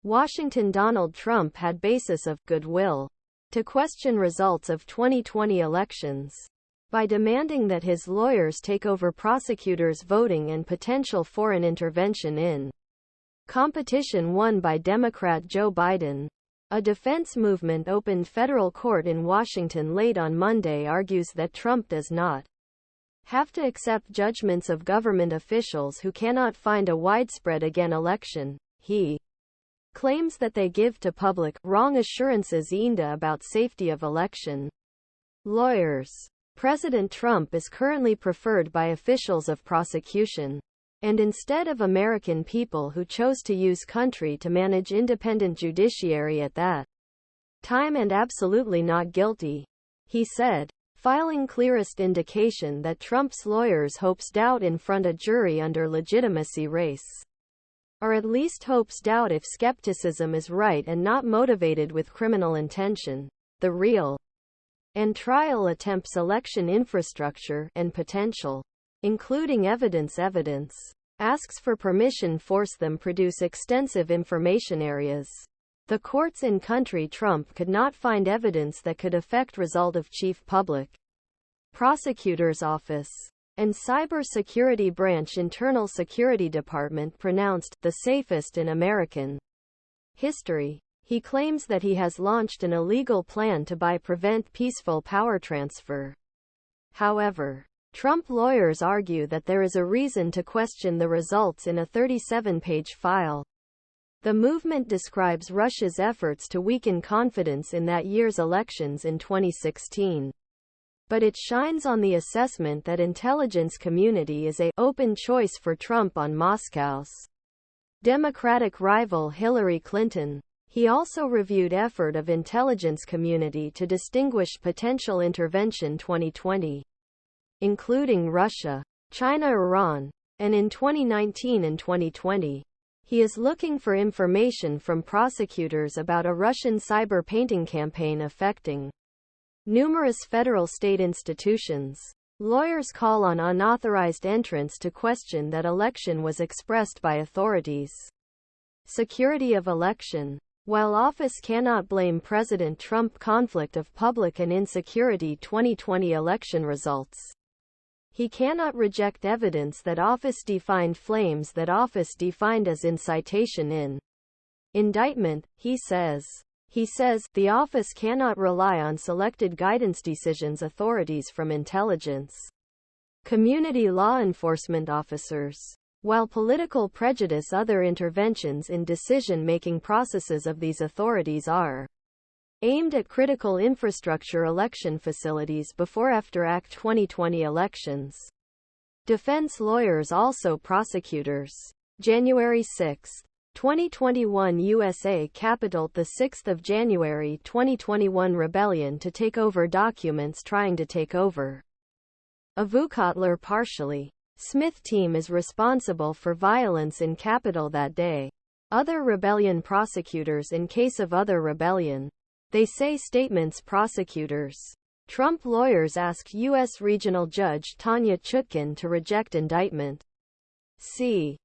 Washington. Donald Trump had basis of goodwill to question results of 2020 elections by demanding that his lawyers take over prosecutors' voting and potential foreign intervention in competition won by Democrat Joe Biden. A defense movement opened federal court in Washington late on Monday argues that Trump does not have to accept judgments of government officials who cannot find a widespread election.He claims that they give to public wrong assurances ında about safety of election lawyers. President Trump is currently preferred by officials of prosecution, and instead of American people who chose to use country to manage independent judiciary at that time and absolutely not guilty, he said, filing clearest indication that Trump's lawyers hopes doubt in front a jury under legitimacy race. Or at least hopes doubt if skepticism is right and not motivated with criminal intention. The real and trial attempts election infrastructure and potential, including evidence asks for permission force them produce extensive information areas. The courts in country Trump could not find evidence that could affect result of Chief Public Prosecutor's Office and Cyber Security Branch Internal Security Department pronounced the safest in American history. He claims that he has launched an illegal plan to prevent peaceful power transfer. However, Trump lawyers argue that there is a reason to question the results in a 37-page file. The movement describes Russia's efforts to weaken confidence in that year's elections in 2016. But it shines on the assessment that intelligence community is a open choice for Trump on Moscow's Democratic rival Hillary Clinton. He also reviewed effort of intelligence community to distinguish potential intervention 2020, including Russia, China, Iran, and in 2019 and 2020. He is looking for information from prosecutors about a Russian cyber painting campaign affecting numerous federal state institutions. Lawyers call on unauthorized entrants to question that election was expressed by authorities. Security of election. While office cannot blame President Trump conflict of public and insecurity 2020 election results, he cannot reject evidence that office defined flames that office defined as incitation in indictment, he says. He says, the office cannot rely on selected guidance decisions authorities from intelligence community law enforcement officers. While political prejudice other interventions in decision-making processes of these authorities are aimed at critical infrastructure election facilities before after Act 2020 elections. Defense lawyers also prosecutors. January 6, 2021 USA Capitol. The 6th of January 2021 rebellion to take over documents trying to take over Avukatlar partially. Smith team is responsible for violence in Capitol that day. Other rebellion prosecutors in case of other rebellion. They say statements prosecutors. Trump lawyers ask U.S. Regional Judge Tanya Chutkan to reject indictment. See